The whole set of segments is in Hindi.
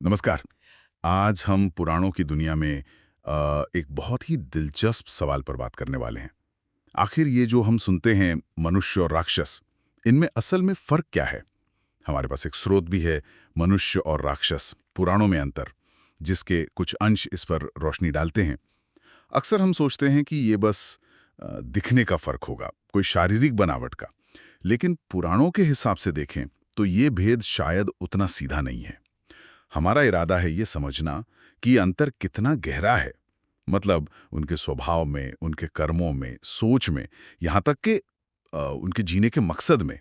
नमस्कार। आज हम पुराणों की दुनिया में एक बहुत ही दिलचस्प सवाल पर बात करने वाले हैं। आखिर ये जो हम सुनते हैं मनुष्य और राक्षस, इनमें असल में फर्क क्या है? हमारे पास एक स्रोत भी है, मनुष्य और राक्षस पुराणों में अंतर, जिसके कुछ अंश इस पर रोशनी डालते हैं। अक्सर हम सोचते हैं कि ये बस दिखने का फर्क होगा, कोई शारीरिक बनावट का। लेकिन पुराणों के हिसाब से देखें तो ये भेद शायद उतना सीधा नहीं है। हमारा इरादा है ये समझना कि ये अंतर कितना गहरा है। मतलब उनके स्वभाव में, उनके कर्मों में, सोच में, यहाँ तक कि उनके जीने के मकसद में।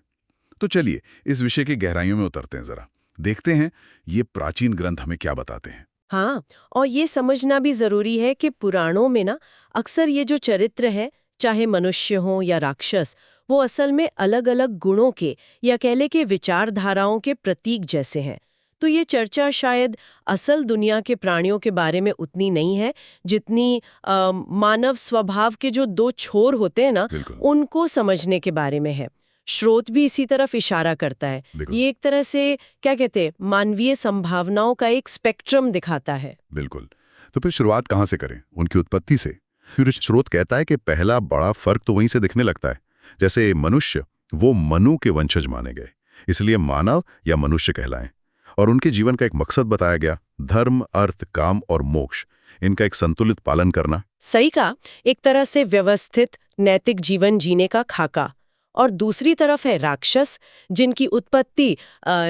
तो चलिए इस विषय की गहराइयों में उतरते हैं जरा। देखते हैं ये प्राचीन ग्रंथ हमें क्या बताते हैं। हाँ, और ये समझना भी जरूरी है कि पुराणों में ना अक्सर ये जो चरित्र है, चाहे मनुष्य हो या राक्षस, वो असल में अलग अलग गुणों के या कह ले के विचारधाराओं के प्रतीक जैसे हैं। तो ये चर्चा शायद असल दुनिया के प्राणियों के बारे में उतनी नहीं है जितनी मानव स्वभाव के जो दो छोर होते हैं ना, बिल्कुल। उनको समझने के बारे में है। स्रोत भी इसी तरफ इशारा करता है। बिल्कुल। ये एक तरह से क्या कहते हैं, मानवीय संभावनाओं का एक स्पेक्ट्रम दिखाता है। बिल्कुल। तो फिर शुरुआत कहाँ से करें? उनकी उत्पत्ति से। फिर स्रोत कहता है कि पहला बड़ा फर्क तो वहीं से दिखने लगता है। जैसे मनुष्य, वो मनु के वंशज माने गए, इसलिए मानव या मनुष्य कहलाएं। और उनके जीवन का एक मकसद बताया गया, धर्म, अर्थ, काम और मोक्ष, इनका एक संतुलित पालन करना। सही कहा, एक तरह से व्यवस्थित नैतिक जीवन जीने का खाका। और दूसरी तरफ है राक्षस, जिनकी उत्पत्ति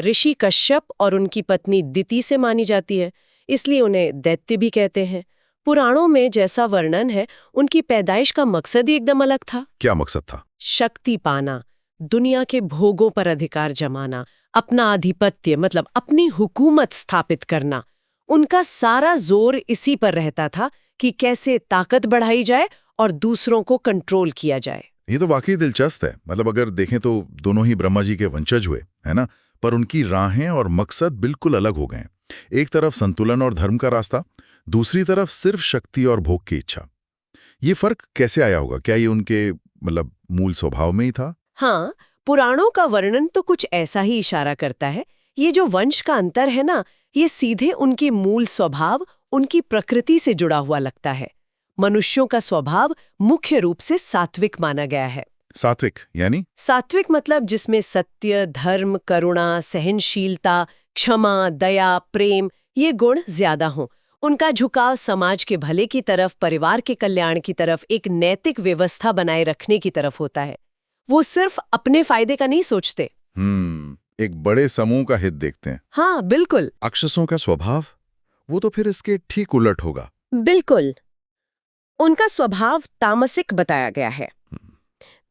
ऋषि कश्यप और उनकी पत्नी दिति से मानी जाती है, इसलिए उन्हें दैत्य भी कहते हैं। पुराणों में जैसा वर्णन है, उनकी पैदाइश का मकसद ही एकदम अलग था। क्या मकसद था? शक्ति पाना, दुनिया के भोगों पर अधिकार जमाना, अपना आधिपत्य मतलब अपनी हुकूमत स्थापित करना। उनका सारा जोर इसी पर रहता था कि कैसे ताकत बढ़ाई जाए और दूसरों को कंट्रोल किया जाए। ये तो वाकई दिलचस्प है। मतलब अगर देखें तो दोनों ही ब्रह्मा जी के वंशज हुए, है ना? पर उनकी राहें और मकसद बिल्कुल अलग हो गए। एक तरफ संतुलन और धर्म का रास्ता, दूसरी तरफ सिर्फ शक्ति और भोग की इच्छा। ये फर्क कैसे आया होगा? क्या ये उनके मतलब मूल स्वभाव में ही था? हाँ, पुराणों का वर्णन तो कुछ ऐसा ही इशारा करता है। ये जो वंश का अंतर है ना, ये सीधे उनके मूल स्वभाव, उनकी प्रकृति से जुड़ा हुआ लगता है। मनुष्यों का स्वभाव मुख्य रूप से सात्विक माना गया है। सात्विक यानी? सात्विक मतलब जिसमें सत्य, धर्म, करुणा, सहनशीलता, क्षमा, दया, प्रेम ये गुण ज्यादा हों। उनका झुकाव समाज के भले की तरफ, परिवार के कल्याण की तरफ, एक नैतिक व्यवस्था बनाए रखने की तरफ होता है। वो सिर्फ अपने फायदे का नहीं सोचते। एक बड़े समूह का हित देखते हैं। हाँ, बिल्कुल। राक्षसों का स्वभाव, वो तो फिर इसके ठीक उलट होगा। बिल्कुल। उनका स्वभाव तामसिक बताया गया है।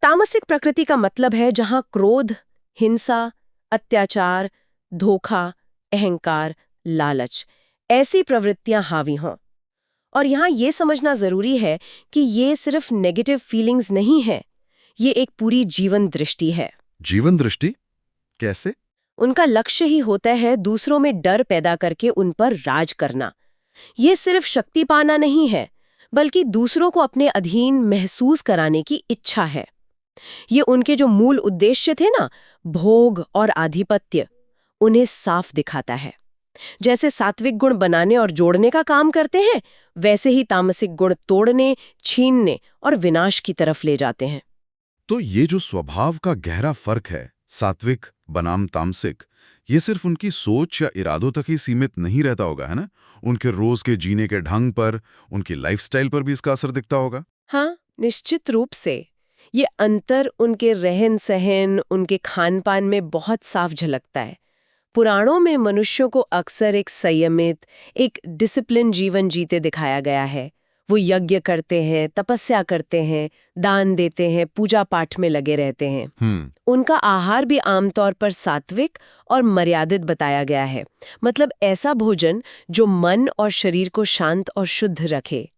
तामसिक प्रकृति का मतलब है जहां क्रोध, हिंसा, अत्याचार, धोखा, अहंकार, लालच ऐसी प्रवृत्तियां हावी हों। और यहाँ ये समझना जरूरी है कि ये सिर्फ नेगेटिव फीलिंग्स नहीं है, ये एक पूरी जीवन दृष्टि है। जीवन दृष्टि कैसे? उनका लक्ष्य ही होता है दूसरों में डर पैदा करके उन पर राज करना। ये सिर्फ शक्ति पाना नहीं है, बल्कि दूसरों को अपने अधीन महसूस कराने की इच्छा है। ये उनके जो मूल उद्देश्य थे ना, भोग और आधिपत्य, उन्हें साफ दिखाता है। जैसे सात्विक गुण बनाने और जोड़ने का काम करते हैं, वैसे ही तामसिक गुण तोड़ने, छीनने और विनाश की तरफ ले जाते हैं। तो ये जो स्वभाव का गहरा फर्क है, सात्विक बनाम तामसिक, ये सिर्फ उनकी सोच या इरादों तक ही सीमित नहीं रहता होगा, है ना? उनके रोज के जीने के ढंग पर, उनकी लाइफस्टाइल पर भी इसका असर दिखता होगा। हाँ, निश्चित रूप से। ये अंतर उनके रहन सहन, उनके खान पान में बहुत साफ झलकता है। पुराणों में मनुष्यों को अक्सर एक संयमित, एक डिसिप्लिन जीवन जीते दिखाया गया है। वो यज्ञ करते हैं, तपस्या करते हैं, दान देते हैं, पूजा पाठ में लगे रहते हैं। उनका आहार भी आमतौर पर सात्विक और मर्यादित बताया गया है। मतलब ऐसा भोजन जो मन और शरीर को शांत और शुद्ध रखे।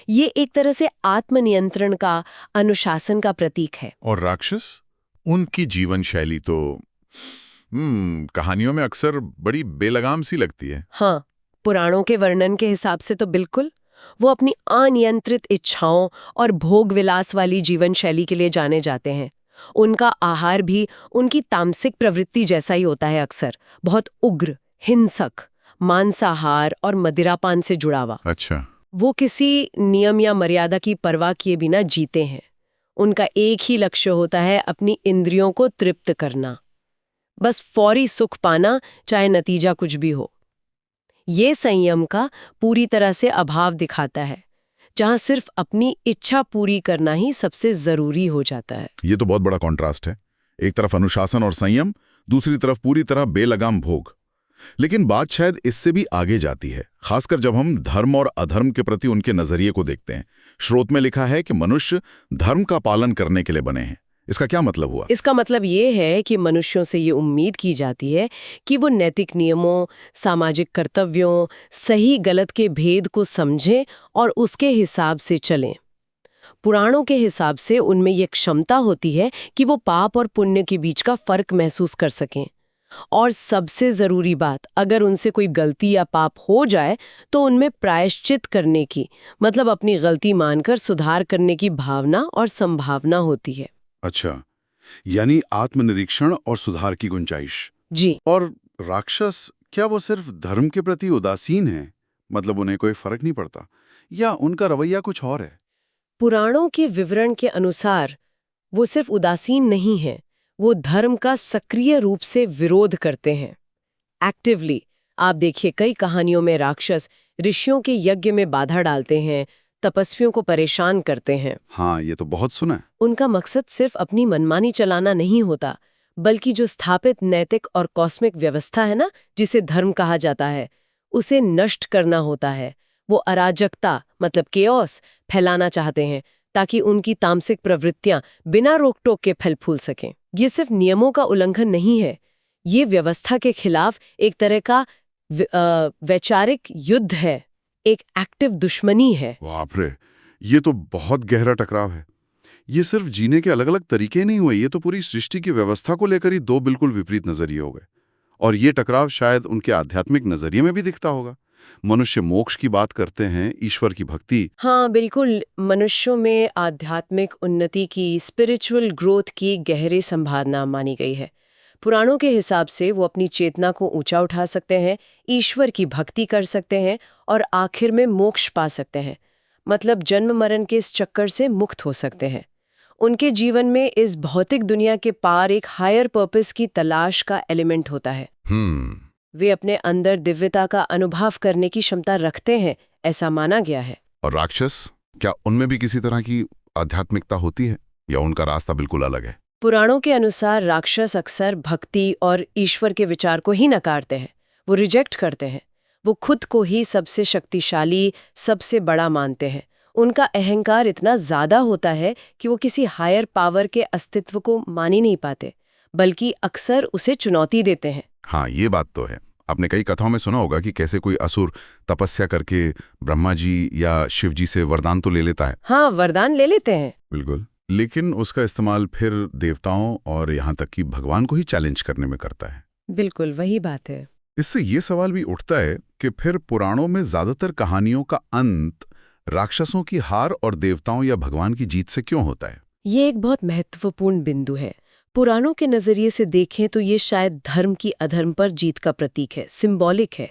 ये एक तरह से आत्मनियंत्रण का, अनुशासन का प्रतीक है। और राक्षस, उनकी जीवन शैली तो कहानियों में अक्सर बड़ी बेलगाम सी लगती है। हाँ, पुराणों के वर्णन के हिसाब से तो बिल्कुल। वो अपनी अनियंत्रित इच्छाओं और भोग विलास वाली जीवन शैली के लिए जाने जाते हैं। उनका आहार भी उनकी तामसिक प्रवृत्ति जैसा ही होता है अक्सर, बहुत उग्र, हिंसक, मांसाहार और मदिरापान से जुड़ा हुआ। अच्छा। वो किसी नियम या मर्यादा की परवाह किए बिना जीते हैं। उनका एक ही लक्ष्य होता है अपनी इंद्रियों को तृप्त करना, बस फौरी सुख पाना, चाहे नतीजा कुछ भी हो। ये संयम का पूरी तरह से अभाव दिखाता है, जहां सिर्फ अपनी इच्छा पूरी करना ही सबसे जरूरी हो जाता है। ये तो बहुत बड़ा कॉन्ट्रास्ट है। एक तरफ अनुशासन और संयम, दूसरी तरफ पूरी तरह बेलगाम भोग। लेकिन बात शायद इससे भी आगे जाती है, खासकर जब हम धर्म और अधर्म के प्रति उनके नजरिए को देखते हैं। श्रोत में लिखा है कि मनुष्य धर्म का पालन करने के लिए बने हैं। इसका क्या मतलब हुआ? इसका मतलब ये है कि मनुष्यों से ये उम्मीद की जाती है कि वो नैतिक नियमों, सामाजिक कर्तव्यों, सही गलत के भेद को समझें और उसके हिसाब से चलें। पुराणों के हिसाब से उनमें ये क्षमता होती है कि वो पाप और पुण्य के बीच का फर्क महसूस कर सकें। और सबसे जरूरी बात, अगर उनसे कोई गलती या पाप हो जाए तो उनमें प्रायश्चित करने की, मतलब अपनी गलती मानकर सुधार करने की भावना और संभावना होती है। अच्छा, यानी आत्मनिरीक्षण और सुधार की गुंजाइश। जी। और राक्षस, क्या वो सिर्फ धर्म के प्रति उदासीन है? मतलब उन्हें कोई फर्क नहीं पड़ता, या उनका रवैया कुछ और है? पुराणों के विवरण के अनुसार वो सिर्फ उदासीन नहीं है, वो धर्म का सक्रिय रूप से विरोध करते हैं, एक्टिवली। आप देखिए, कई कहानियों में राक्षस ऋषियों के यज्ञ में बाधा डालते हैं, तपस्वियों को परेशान करते हैं। हाँ, ये तो बहुत सुना है। उनका मकसद सिर्फ अपनी मनमानी चलाना नहीं होता, बल्कि जो स्थापित नैतिक और कॉस्मिक व्यवस्था है ना, जिसे धर्म कहा जाता है, उसे नष्ट करना होता है। वो अराजकता, मतलब केओस, फैलाना चाहते हैं ताकि उनकी तामसिक प्रवृत्तियां बिना रोक टोक के फल फूल सकें। ये सिर्फ नियमों का उल्लंघन नहीं है, ये व्यवस्था के खिलाफ एक तरह का वैचारिक युद्ध है, एक एक्टिव दुश्मनी है। बाप रे, ये तो बहुत गहरा टकराव है। ये सिर्फ जीने के अलग अलग तरीके नहीं हुए, ये तो पूरी सृष्टि की व्यवस्था को लेकर ही दो बिल्कुल विपरीत नजरिए हो गए। और ये टकराव शायद उनके आध्यात्मिक नजरिए में भी दिखता होगा। मनुष्य मोक्ष की बात करते हैं, ईश्वर की भक्ति। हाँ बिल्कुल, मनुष्यों में आध्यात्मिक उन्नति की, स्पिरिचुअल ग्रोथ की गहरी संभावना मानी गई है। पुराणों के हिसाब से वो अपनी चेतना को ऊंचा उठा सकते हैं, ईश्वर की भक्ति कर सकते हैं और आखिर में मोक्ष पा सकते हैं, मतलब जन्म मरण के इस चक्कर से मुक्त हो सकते हैं। उनके जीवन में इस भौतिक दुनिया के पार एक हायर पर्पस की तलाश का एलिमेंट होता है। वे अपने अंदर दिव्यता का अनुभव करने की क्षमता रखते हैं, ऐसा माना गया है। और राक्षस, क्या उनमें भी किसी तरह की आध्यात्मिकता होती है, या उनका रास्ता बिल्कुल अलग है? पुराणों के अनुसार राक्षस अक्सर भक्ति और ईश्वर के विचार को ही नकारते हैं, वो रिजेक्ट करते हैं। वो खुद को ही सबसे शक्तिशाली, सबसे बड़ा मानते हैं। उनका अहंकार इतना ज्यादा होता है कि वो किसी हायर पावर के अस्तित्व को मान ही नहीं पाते, बल्कि अक्सर उसे चुनौती देते हैं। हाँ, ये बात तो है। आपने कई कथाओं में सुना होगा कि कैसे कोई असुर तपस्या करके ब्रह्मा जी या शिव जी से वरदान तो ले लेता है। हाँ, वरदान ले लेते हैं। बिल्कुल, लेकिन उसका इस्तेमाल फिर देवताओं और यहाँ तक कि भगवान को ही चैलेंज करने में करता है। बिल्कुल वही बात है। इससे ये सवाल भी उठता है कि फिर पुराणों में ज्यादातर कहानियों का अंत राक्षसों की हार और देवताओं या भगवान की जीत से क्यों होता है? ये एक बहुत महत्वपूर्ण बिंदु है। पुराणों के नजरिए से देखें तो ये शायद धर्म की अधर्म पर जीत का प्रतीक है, सिंबॉलिक है।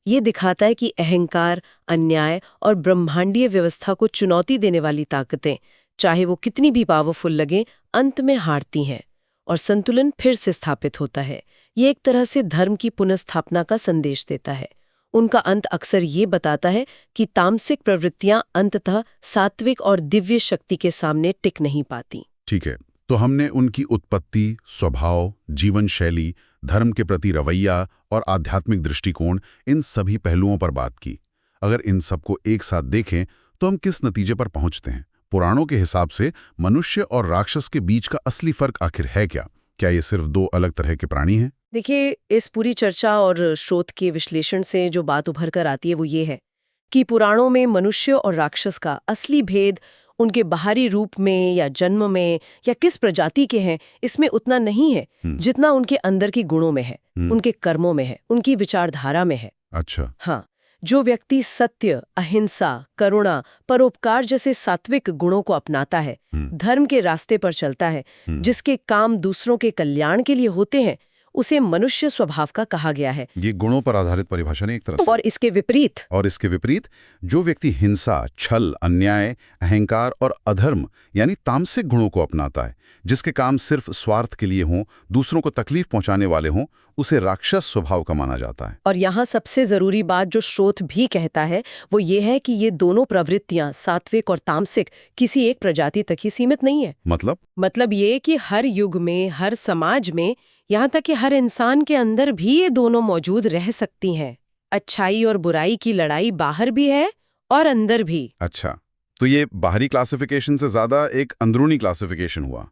ये दिखाता है कि अहंकार, अन्याय और ब्रह्मांडीय व्यवस्था को चुनौती देने वाली ताकतें, चाहे वो कितनी भी पावरफुल लगें, अंत में हारती हैं और संतुलन फिर से स्थापित होता है। ये एक तरह से धर्म की पुनर्स्थापना का संदेश देता है। उनका अंत अक्सर ये बताता है कि तामसिक प्रवृत्तियां अंततः सात्विक और दिव्य शक्ति के सामने टिक नहीं पाती। ठीक है, तो हमने उनकी उत्पत्ति, स्वभाव, जीवन शैली, धर्म के प्रति रवैया और आध्यात्मिक दृष्टिकोण, इन सभी पहलुओं पर बात की। अगर इन सबको एक साथ देखें तो हम किस नतीजे पर पहुंचते हैं? पुराणों के हिसाब से मनुष्य और राक्षस के बीच का असली फर्क आखिर है क्या? क्या ये सिर्फ दो अलग तरह के प्राणी हैं? देखिए, इस पूरी चर्चा और स्रोत के विश्लेषण से जो बात उभर कर आती है वो ये है कि पुराणों में मनुष्य और राक्षस का असली भेद उनके बाहरी रूप में या जन्म में या किस प्रजाति के हैं, इसमें उतना नहीं है जितना उनके अंदर की गुणों में है, उनके कर्मों में है, उनकी विचारधारा में है। अच्छा। हाँ, जो व्यक्ति सत्य, अहिंसा, करुणा, परोपकार जैसे सात्विक गुणों को अपनाता है, धर्म के रास्ते पर चलता है, जिसके काम दूसरों के कल्याण के लिए होते हैं, उसे मनुष्य स्वभाव का कहा गया है। ये गुणों पर आधारित परिभाषा नहीं एक तरह से। और इसके विपरीत जो व्यक्ति हिंसा, छल, अन्याय, अहंकार और अधर्म यानी तामसिक गुणों को अपनाता है, जिसके काम सिर्फ स्वार्थ के लिए हों, दूसरों को तकलीफ पहुंचाने वाले हों, उसे राक्षस स्वभाव का माना जाता है। और यहाँ सबसे जरूरी बात जो स्रोत भी कहता है वो ये है कि ये दोनों प्रवृत्तियां, सात्विक और तामसिक, किसी एक प्रजाति तक ही सीमित नहीं है। मतलब ये कि हर युग में, हर समाज में, यहाँ तक कि हर इंसान के अंदर भी ये दोनों मौजूद रह सकती हैं। अच्छाई और बुराई की लड़ाई बाहर भी है और अंदर भी। अच्छा, तो ये बाहरी क्लासिफिकेशन से ज्यादा एक अंदरूनी क्लासिफिकेशन हुआ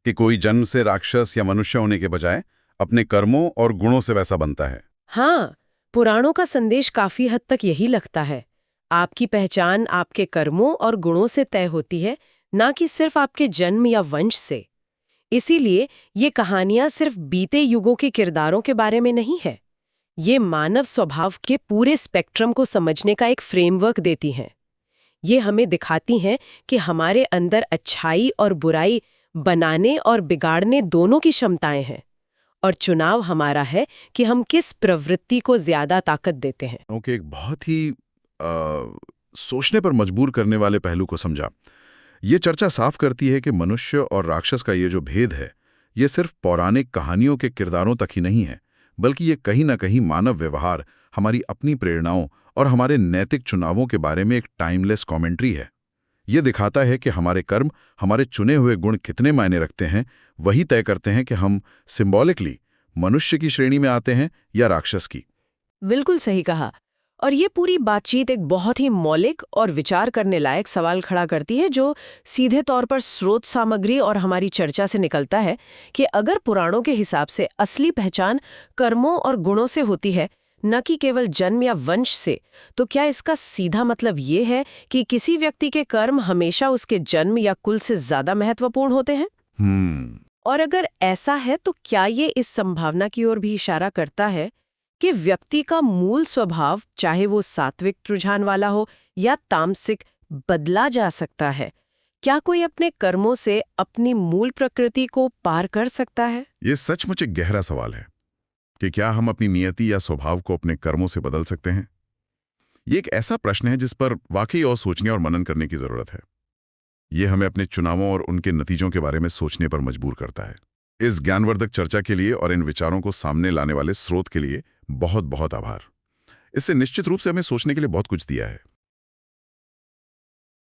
कि कोई जन्म से राक्षस या मनुष्य होने के बजाय अपने कर्मों और गुणों से वैसा बनता है। हाँ, पुराणों का संदेश काफी हद तक यही लगता है। आपकी पहचान आपके कर्मों और गुणों से तय होती है, ना कि सिर्फ आपके जन्म या वंश से। इसीलिए ये कहानियां सिर्फ बीते युगों के किरदारों के बारे में नहीं है, ये मानव स्वभाव के पूरे स्पेक्ट्रम को समझने का एक फ्रेमवर्क देती हैं। ये हमें दिखाती हैं कि हमारे अंदर अच्छाई और बुराई बनाने और बिगाड़ने दोनों की क्षमताएं हैं, और चुनाव हमारा है कि हम किस प्रवृत्ति को ज्यादा ताकत देते हैं। ओके, एक बहुत ही सोचने पर मजबूर करने वाले पहलू को समझा। ये चर्चा साफ करती है कि मनुष्य और राक्षस का ये जो भेद है, ये सिर्फ पौराणिक कहानियों के किरदारों तक ही नहीं है, बल्कि ये कहीं ना कहीं मानव व्यवहार, हमारी अपनी प्रेरणाओं और हमारे नैतिक चुनावों के बारे में एक टाइमलेस कमेंट्री है। ये दिखाता है कि हमारे कर्म, हमारे चुने हुए गुण कितने मायने रखते हैं, वही तय करते हैं कि हम सिंबॉलिकली मनुष्य की श्रेणी में आते हैं या राक्षस की। बिल्कुल सही कहा। और ये पूरी बातचीत एक बहुत ही मौलिक और विचार करने लायक सवाल खड़ा करती है, जो सीधे तौर पर स्रोत सामग्री और हमारी चर्चा से निकलता है कि अगर पुराणों के हिसाब से असली पहचान कर्मों और गुणों से होती है, न कि केवल जन्म या वंश से, तो क्या इसका सीधा मतलब ये है कि किसी व्यक्ति के कर्म हमेशा उसके जन्म या कुल से ज्यादा महत्वपूर्ण होते हैं? और अगर ऐसा है तो क्या ये इस संभावना की ओर भी इशारा करता है कि व्यक्ति का मूल स्वभाव, चाहे वो सात्विक रुझान वाला हो या तामसिक, बदला जा सकता है? क्या कोई अपने कर्मों से अपनी मूल प्रकृति को पार कर सकता है? ये सचमुच एक गहरा सवाल है कि क्या हम अपनी नियति या स्वभाव को अपने कर्मों से बदल सकते हैं। ये एक ऐसा प्रश्न है जिस पर वाकई और सोचने और मनन करने की जरूरत है। ये हमें अपने चुनावों और उनके नतीजों के बारे में सोचने पर मजबूर करता है। इस ज्ञानवर्धक चर्चा के लिए और इन विचारों को सामने लाने वाले स्रोत के लिए बहुत बहुत आभार। इससे निश्चित रूप से हमें सोचने के लिए बहुत कुछ दिया है।